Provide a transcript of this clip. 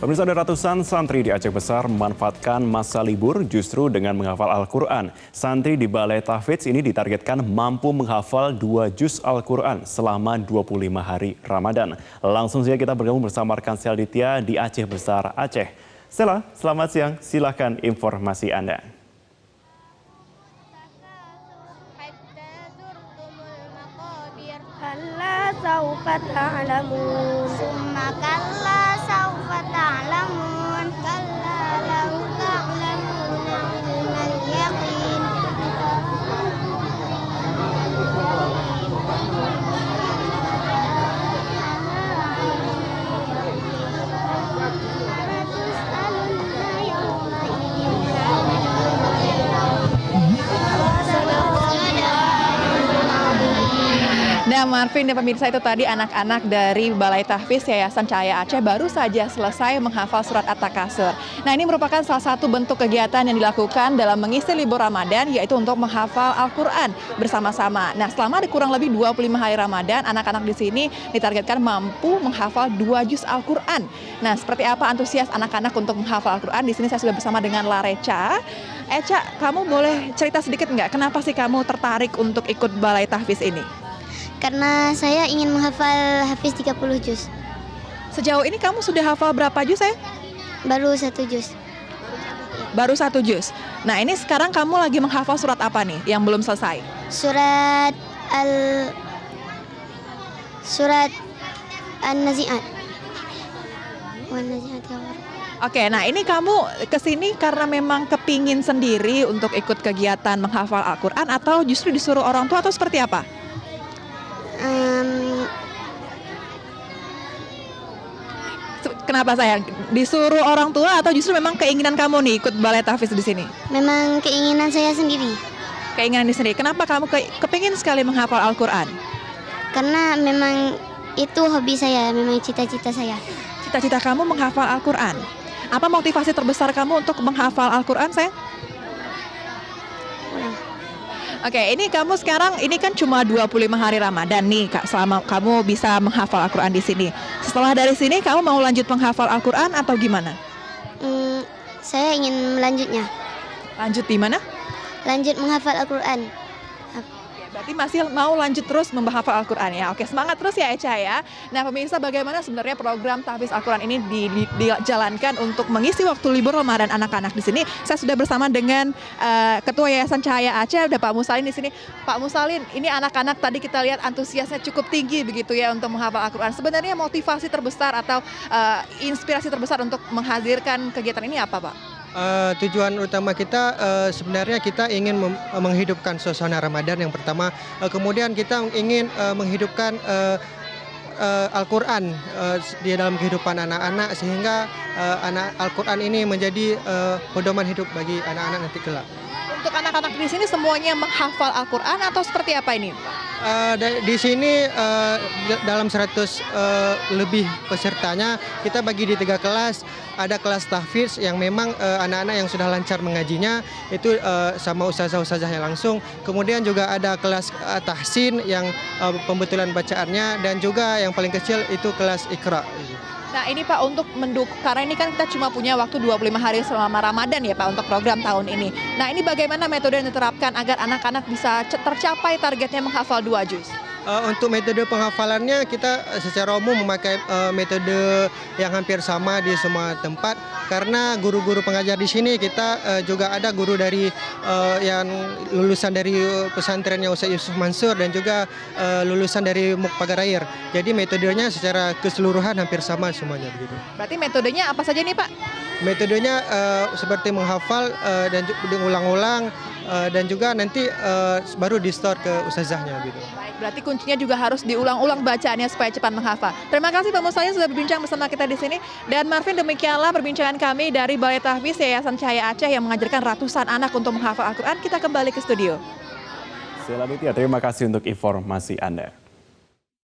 Pemirsa, ada ratusan santri di Aceh Besar memanfaatkan masa libur justru dengan menghafal Al-Quran. Santri di Balai Tahfidz ini ditargetkan mampu menghafal 2 juz Al-Quran selama 25 hari Ramadan. Langsung saja kita bergabung bersama rekan Selditya di Aceh Besar, Aceh. Stella, selamat siang. Silakan informasi Anda. Nah, Marvin dan pemirsa, itu tadi anak-anak dari Balai Tahfidz Yayasan Cahaya Aceh baru saja selesai menghafal surat At-Takasur. Nah, ini merupakan salah satu bentuk kegiatan yang dilakukan dalam mengisi libur Ramadan, yaitu untuk menghafal Al-Quran bersama-sama. Nah, selama kurang lebih 25 hari Ramadan, anak-anak di sini ditargetkan mampu menghafal 2 juz Al-Quran. Nah, seperti apa antusias anak-anak untuk menghafal Al-Quran? Di sini saya sudah bersama dengan Lareca. Eca, kamu boleh cerita sedikit nggak, kenapa sih kamu tertarik untuk ikut Balai Tahfidz ini? Karena saya ingin menghafal Hafiz 30 juz. Sejauh ini kamu sudah hafal berapa juz ya? Baru 1 juz. Baru 1 juz. Nah, ini sekarang kamu lagi menghafal surat apa nih yang belum selesai? Surat An-Nazi'at. Oke, nah ini kamu kesini karena memang kepingin sendiri untuk ikut kegiatan menghafal Al-Quran atau justru disuruh orang tua atau seperti apa? Kenapa sayang? Disuruh orang tua atau justru memang keinginan kamu nih ikut Balai Tahfidz di sini? Memang keinginan saya sendiri. Keinginan sendiri. Kenapa kamu kepingin sekali menghafal Al-Quran? Karena memang itu hobi saya, memang cita-cita saya. Cita-cita kamu menghafal Al-Quran. Apa motivasi terbesar kamu untuk menghafal Al-Quran, sayang? Oke, ini kamu sekarang, ini kan cuma 25 hari Ramadan nih, Kak, selama kamu bisa menghafal Al-Quran di sini. Setelah dari sini, kamu mau lanjut menghafal Al-Quran atau gimana? Saya ingin melanjutnya. Lanjut di mana? Lanjut menghafal Al-Quran. Berarti masih mau lanjut terus menghafal Al-Quran ya. Oke, semangat terus ya Eca ya. Nah, pemirsa, bagaimana sebenarnya program Tahfidz Al-Quran ini dijalankan untuk mengisi waktu libur Ramadan anak-anak di sini? Saya sudah bersama dengan Ketua Yayasan Cahaya Aceh, ada Pak Musalin di sini. Pak Musalin, ini anak-anak tadi kita lihat antusiasnya cukup tinggi begitu ya untuk menghafal Al-Quran. Sebenarnya motivasi terbesar atau inspirasi terbesar untuk menghadirkan kegiatan ini apa, Pak? Tujuan utama kita sebenarnya kita ingin menghidupkan suasana Ramadan yang pertama, kemudian kita ingin menghidupkan Al-Quran di dalam kehidupan anak-anak sehingga Al-Quran ini menjadi pedoman hidup bagi anak-anak nanti kelak. Untuk anak-anak di sini semuanya menghafal Al-Quran atau seperti apa ini? Di sini dalam 100 lebih pesertanya kita bagi di 3 kelas. Ada kelas tahfidz yang memang anak-anak yang sudah lancar mengajinya itu sama ustazah-ustazahnya langsung. Kemudian juga ada kelas tahsin yang pembetulan bacaannya, dan juga yang paling kecil itu kelas Iqra. Nah, ini Pak, untuk mendukung, karena ini kan kita cuma punya waktu 25 hari selama Ramadan ya Pak untuk program tahun ini. Nah, ini bagaimana metode yang diterapkan agar anak-anak bisa tercapai targetnya menghafal 2 juz? Untuk metode penghafalannya kita secara umum memakai metode yang hampir sama di semua tempat, karena guru-guru pengajar di sini kita juga ada guru dari yang lulusan dari pesantrennya Ustaz Yusuf Mansur dan juga lulusan dari MUK Pagarair. Jadi metodenya secara keseluruhan hampir sama semuanya begitu. Berarti metodenya apa saja nih Pak? Metodenya seperti menghafal dan diulang-ulang dan juga nanti baru di-store ke ustazahnya gitu. Baik, berarti kuncinya juga harus diulang-ulang bacaannya supaya cepat menghafal. Terima kasih Pak Musalin sudah berbincang bersama kita di sini. Dan Marvin, demikianlah perbincangan kami dari Balai Tahfidz Yayasan Cahaya Aceh yang mengajarkan ratusan anak untuk menghafal Al-Quran. Kita kembali ke studio. Selanjutnya, terima kasih untuk informasi Anda.